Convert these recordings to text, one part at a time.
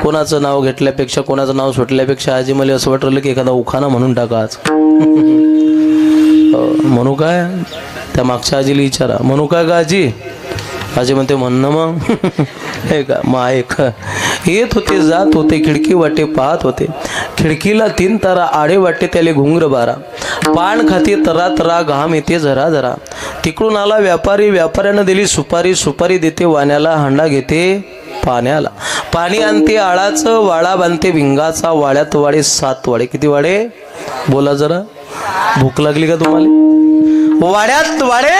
कोणाचं नाव घेतल्यापेक्षा कोणाचं नाव सुटल्यापेक्षा आजी मला असं वाटलं की एखादा उखाणा म्हणून टाका आज. म्हणू काय त्या मागच्या आजीला विचारा, म्हणू काय का आजी? आजी म्हणते म्हणणं मग हे का मग ऐक. येत होते जात होते खिडकी वाटे पाहत होते, खिडकीला 3 तारा आडे वाटे त्याले घुंगर बारा, पान खाते तरा तरा घाम येते झरा झरा, तिकडून आला व्यापारी व्यापाऱ्यानं दिली सुपारी, सुपारी देते वाण्याला, हांडा घेते पाण्याला, पाणी आणते आळाचं, वाळा बांधते भिंगाचा, वाड्यात वाडे 7 वाडे. किती वाडे बोला जरा, भूक लागली का तुम्हाला? वाड्यात वाडे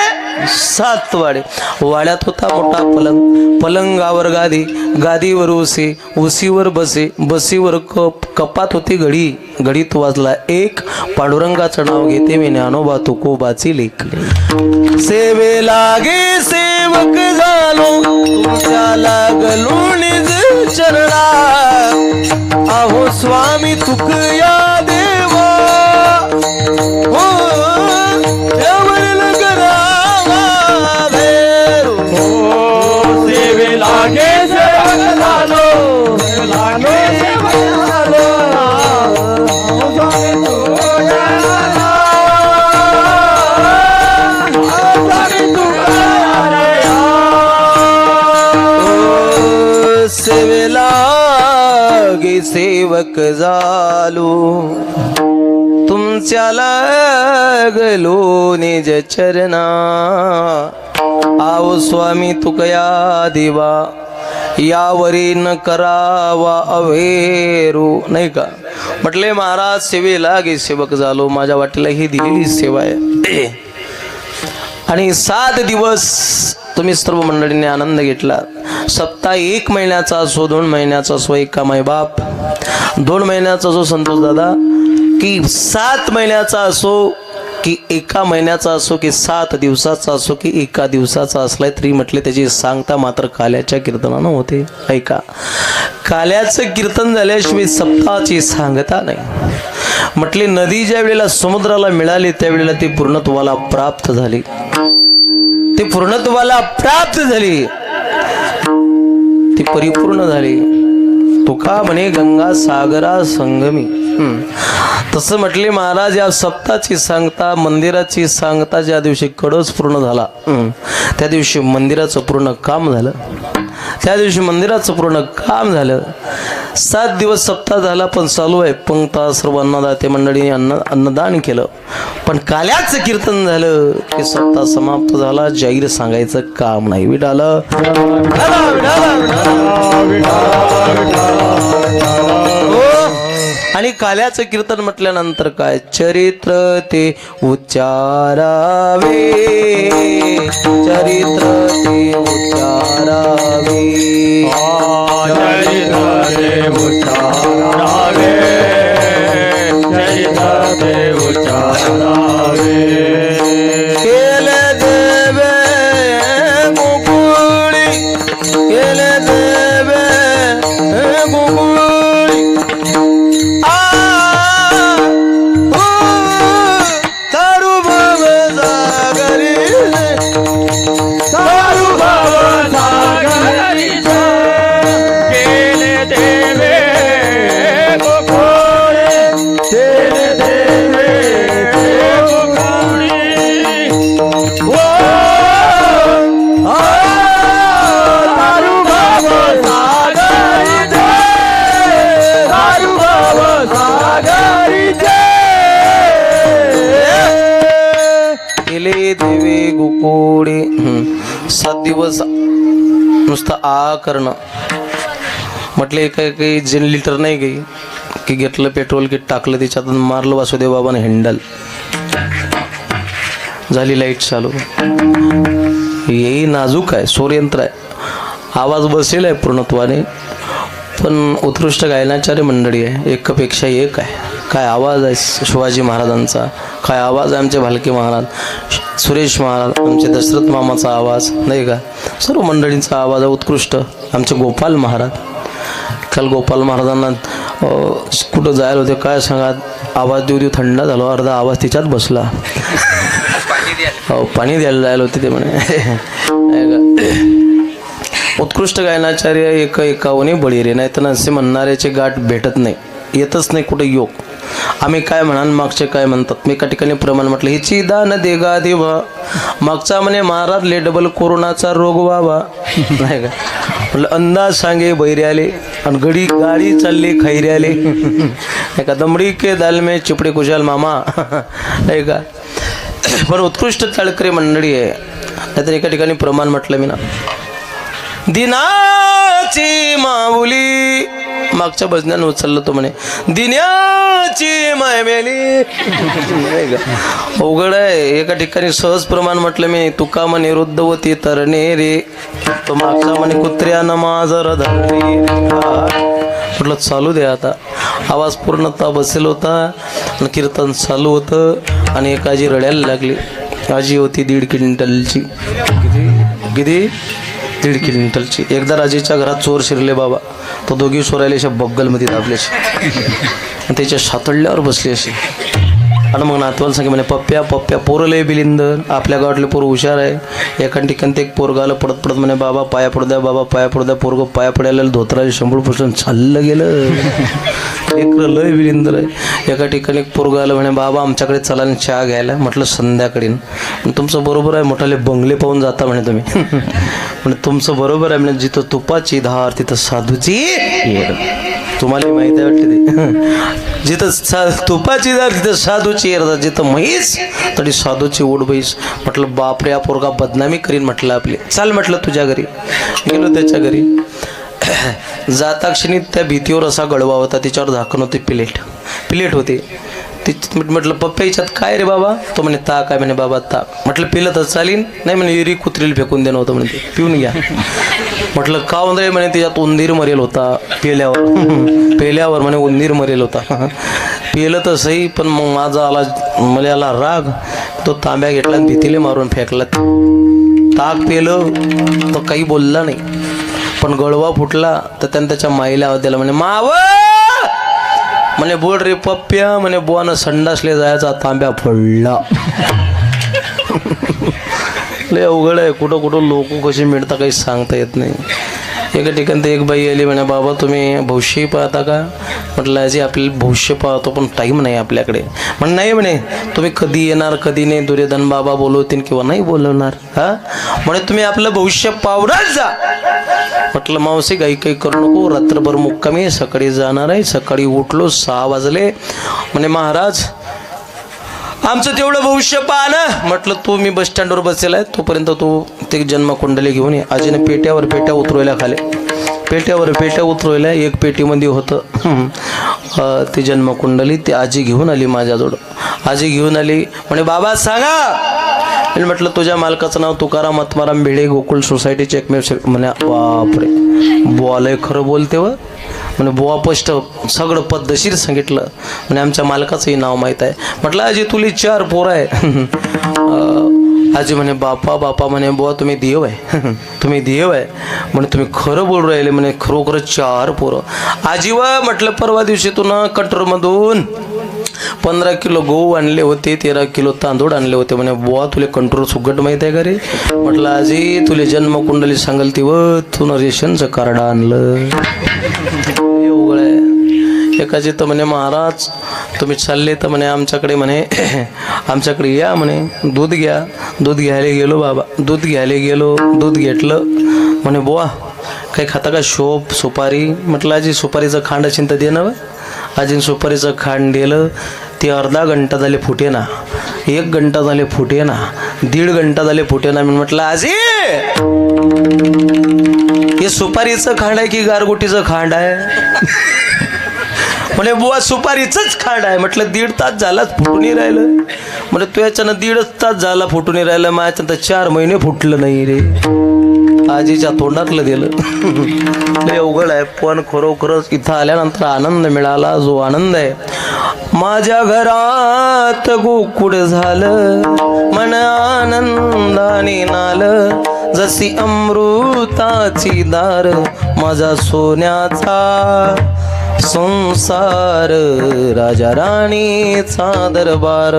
7 वाडे. वाड्यात होता मोठा पलंग, पलंगावर गादी, गादीवर उसे, उसीवर बसे, बसीवर कपात होती घडी, घडीत वाजला 1, पांडुरंगाचं नाव घेते मी ज्ञानोबा तुकोबाची लेख. सेवे लागे सेवक झालो तुमच्या लागलो निज चरणा, अहो स्वामी तुक या देवा, हो लागे सेवक झालो, लागे सेवक झालो, सेवेला गे सेवक झालो तुमच्या लागलो निज चरणा, आव स्वामी तुकया देवा, यावरी न करावा अवेरू. नाही का म्हटले महाराज सेवेला गे सेवक झालो, माझ्या वाटेला ही दिलेली सेवा आहे. आणि 7 दिवस तुम्ही सर्व मंडळींनी आनंद घेतला. सप्ताह 1 महिन्याचा असो, 2 महिन्याचा असो, एका मायबाप 2 महिन्याचा असो संतोष दादा, की 7 महिन्याचा असो, की 1 महिन्याचा असो, की 7 दिवसाचा असो, की 1 दिवसाचा असलाय तरी म्हटले त्याची सांगता मात्र काल्याच्या कीर्तनानं होते. ऐका, काल्याचं कीर्तन झाल्याशिवाय सप्ताहाची सांगता नाही. म्हटले नदी ज्या वेळेला समुद्राला मिळाली त्यावेळेला ती पूर्णत्वाला प्राप्त झाली, ती पूर्णत्वाला प्राप्त झाली, ती परिपूर्ण झाली. तुका म्हणे गंगा सागरा संगमी. तसं म्हटले महाराज या सप्ताची सांगता, मंदिराची सांगता ज्या दिवशी कडस पूर्ण झाला त्या दिवशी मंदिराचं पूर्ण काम झालं, त्या दिवशी मंदिराचं पूर्ण काम झालं. 7 दिवस सप्ताह झाला पण चालू आहे. पंक्ता सर्व अन्नदाते मंडळीने अन्नदान केलं, पण काल्याचं कीर्तन झालं की सप्ताह समाप्त झाला. जाहीर सांगायचं काम नाही. विठाल आणि काल्याचं कीर्तन म्हटल्यानंतर काय, चरित्र ते उच्चारावे, चरित्र ते उच्चारावे, चरित्र ते उच्चारावे, चरित्र ते उच्चारावे. केले देवे गोकुळी, केले देवे गोकुळी, देवे गोकुळे. 7 दिवस नुसतं आ करणं. म्हटले काही जिन लिटर नाही काही की घेतलं पेट्रोल की टाकलं त्याच्यातून मारलं वासुदेव बाबाने हँडल, झाली लाईट चालू. हे नाजूक आहे, सूर्यंत्र आहे, आवाज बसेल आहे पूर्णत्वाने, पण उत्कृष्ट गायनाचार्य मंडळी आहे, एकपेक्षा एक आहे. काय आवाज आहे शिवाजी महाराजांचा, काय आवाज आहे आमचे भालके महाराज, सुरेश महाराज, आमचे दशरथ मामाचा आवाज, नाही का, सर्व मंडळींचा आवाज आहे उत्कृष्ट. आमचे गोपाल महाराज, काल गोपाल महाराजांना कुठं जायला होते काय सांगा, आवाज देऊ देऊ थंड झालो, अर्धा आवाज तिच्यात बसला. पाणी द्यायला जायला होते ते म्हणे. उत्कृष्ट गायनाचार्य एकावनी बळी रे, नाही तर असे म्हणणाऱ्याचे गाठ भेटत नाही, येतच नाही कुठे योग. आम्ही काय म्हणाल मागचे काय म्हणतात. मी एका ठिकाणी प्रमाण म्हटलं, हिची दान देगा देवा, मागचा म्हणे महाराज ले डबल कोरोनाचा रोग व्हावा. नाही का म्हटलं, अंदाज सांगे बैर्याले आणि गाडी चालली खैर्याले. नाही का, दमडी के दाल में चिपडे कुशाल मामा. नाही का, पण उत्कृष्ट तळकरी मंडळी आहे. नाहीतर एका ठिकाणी प्रमाण म्हटलं मी ना, दिनाची माऊली, मागच्या भजनानं उचललं तो म्हणे, दिन्याची मायमेली. अवघड आहे. एका ठिकाणी सहज प्रमाण म्हटलं मी, तुका म्हणे रुद्धवती तरणे रे, तो मागचा म्हणे कुत्र्यानं माझर धरली. म्हटलं चालू दे आता. आवाज पूर्णतः बसेल होता आणि कीर्तन चालू होतं आणि एक आजी रडायला लागली. आजी होती 1.5 क्विंटलची. किती 1.5 क्विंटलची. एकदा राजेच्या घरात चोर शिरले बाबा. तो दोघी सोरायले अशा बग्गलमध्ये दाबले आणि त्याच्या सातडल्यावर बसले असे. आणि मग नातवाला सांगे म्हणे, पप्प्या पप्प्या पोरं लय बिलिंदर, आपल्या गावातले पोरं हुशार आहे. एका ठिकाणी ते एक पोरगाला पडत पडत म्हणे, बाबा पाया पडू द्या, बाबा पाया पडू द्या. पोरगं पाया पडायला धोत्राचे शंभर पुसून चाललं गेलं. एक लय बिलिंदर आहे. एका ठिकाणी एक पोरगं आलं म्हणे, बाबा आमच्याकडे चला आणि चहा घ्यायला. म्हटलं संध्याकाळी. तुमचं बरोबर आहे, मोठाले बंगले पाहून जाता म्हणे तुम्ही. म्हणजे तुमचं बरोबर आहे म्हणे, जिथं तुपाची धार तिथं साधूची येड. तुम्हाला माहिती आहे वाटते ते. जिथं तुपाची धार तिथं साधूची येड, जिथं म्हैस तरी साधूची ओढ बैस. म्हटलं बापरे, हा पोरगा बदनामी करीन. म्हटलं आपली चाल म्हटलं तुझ्या घरी. गेलो त्याच्या घरी. जाता क्षणी त्या भीतीवर असा गळवा होता, तिच्यावर झाकण होते, प्लेट होते. म्हटलं पप्पा याच्यात काय रे बाबा. तो म्हणे ताक आहे म्हणे. बाबा ताक. म्हटलं पिलं तर चालीन. नाही म्हणे, एरी कुत्रीला फेकून देणं होतं म्हणे, ते पिऊन घ्या. म्हटलं का उंदरे म्हणे, त्याच्यात उंदीर मरेल होता पेल्यावर म्हणे उंदीर मरेल होता. पेलं तर सही, पण मग माझा मला आला राग. तो तांब्या घेतला आणि भीतीले मारून फेकला. ताक पेलं तर काही बोलला नाही, पण गळवा फुटला तर त्यानं त्याच्या माईला आवाज दिला म्हणे, माव म्हणे बोल रे पप्प्या. म्हणे बुवानं संडासले जायचा तांब्या फोडला. लय अवघड आहे. कुठं लोक कशी मिळतात काही सांगता येत नाही. एका ठिकाणी एक बाई आली म्हणे, बाबा तुम्ही भविष्य पाहता का. म्हटलं आजी आपल्याला भविष्य पाहतो, पण टाईम नाही आपल्याकडे. म्हण नाही म्हणे, तुम्ही कधी येणार कधी नाही, दुर्योधन बाबा बोलवतील किंवा नाही बोलवणार. हा म्हणे तुम्ही आपलं भविष्य पावराच जा. म्हटलं मावशी गाई काही करू नको, रात्रभर मुक्कामी, सकाळी जाणार आहे. सकाळी उठलो 6 वाजले. म्हणे महाराज आमचं तेवढं भविष्य पहा ना. म्हटलं तू मी बस स्टँडवर बसलेला आहे, तोपर्यंत तू ते जन्मकुंडली घेऊन ये. आजीने पेट्यावर उतरवल्या खाले. पेट्या उतरवल्या. एक पेटीमध्ये होतं ती जन्मकुंडली. ती आजी घेऊन आली माझ्याजवळ. आजी घेऊन आली. म्हणे बाबा सांगा. म्हटलं तुझ्या मालकाचं नाव तुकाराम आत्माराम भिडे, गोकुळ सोसायटीचे एकमेव. म्हणे बापरे, बुवालय खरं बोलते व. म्हणे बुवा स्पष्ट सगळं पद्धतशीर सांगितलं. म्हणे आमच्या मालकाचंही नाव माहीत आहे. म्हटलं आजी तुली 4 पोरं आहे. आजी म्हणे बापा म्हणे बुवा तुम्ही देव आहे. तुम्ही देव आहे म्हणे, तुम्ही खरं बोल राहिले म्हणे. खरोखर 4 पोरं. आजी व म्हटलं परवा दिवशी तू ना कंट्रोलमधून 15 किलो गहू आणले होते, 13 किलो तांदूळ आणले होते. म्हणे बुवा तुले कंट्रोल सुगट माहीत आहे का रे. म्हटलं आजी तुले जन्मकुंडली सांगाल ती व तू न रेशनचं कार्ड आणलं. एवढं आहे. एकाची तर म्हणे महाराज तुम्ही चालले तर म्हणे आमच्याकडे म्हणे आमच्याकडे या म्हणे, दूध घ्या. दूध घ्यायला गेलो बाबा. दूध घेतलं. म्हणे बुवा काही खाता का, शोप सुपारी. म्हटलं आजी सुपारीचं खांड चिंता दे ना. आजीन सुपारीचं खांड दिलं. ते अर्धा घंटा झाले फुटे ना, 1 घंटा झाले फुटे ना, 1.5 घंटा झाले फुटे ना. मी म्हटलं आजी हे सुपारीचं खांड आहे की गारगोटीचं खांड आहे. म्हणे बुवा सुपारीचंच खांड आहे. म्हटलं 1.5 तास झाला फुटून राहिलं. म्हणजे तू याच्यानं 1.5 तास झाला फुटून राहिलं, माझ्याच्यानं तर 4 महिने फुटलं नाही रे. आजीच्या तोंडातलं दिलं. लय अवघड आहे. पण खरोखरच इथं आल्यानंतर आनंद मिळाला. जो आनंद आहे माझ्या घरात गोकुळ झालं, मन आनंदाने नालं. जशी अमृताची दार माझा सोन्याचा, संसार राजा राणीचा दरबार.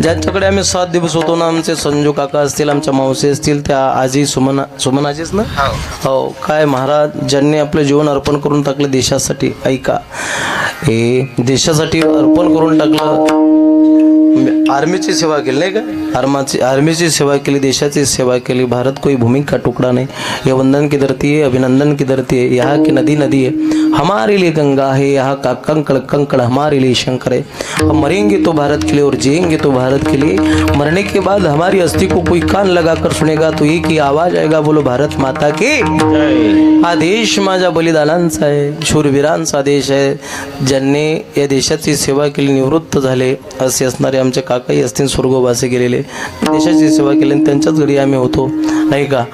ज्यांच्याकडे आम्ही 7 दिवस होतो ना, आमचे संजू काका असतील, आमच्या मावशी असतील, त्या आजी सुमन आजीच ना. हो, काय महाराज ज्यांनी आपलं जीवन अर्पण करून टाकलं देशासाठी. ऐका, हे देशासाठी अर्पण करून टाकलं. आर्मीची सेवा केली नाही का, आर्मीची सेवा केली, देशाची सेवा केली. भारत कोई भूमि का टुकड़ा नहीं, ये वंदन की धरती है, अभिनंदन की धरती है. यहाँ की नदी नदी है, हमारे लिए गंगा है. यहाँ का कंकड़ कंकड़ हमारे लिए शंकर है. हम मरेंगे तो भारत के लिए और जिएंगे तो भारत के लिए. मरने के बाद हमारी अस्थि को कोई कान लगाकर सुनेगा तो एक ही आवाज आएगा, बोलो भारत माता की. हा देश माझ्या बलिदानांचा आहे, शूरवीरांचा देश आहे. ज्यांनी या देशाची सेवा केली, निवृत्त झाले असे असणारे आमचे काकाही असतील, स्वर्गवासी गेलेले, देशाची सेवा केली, त्यांच्याच घरी आम्ही होतो नाही का.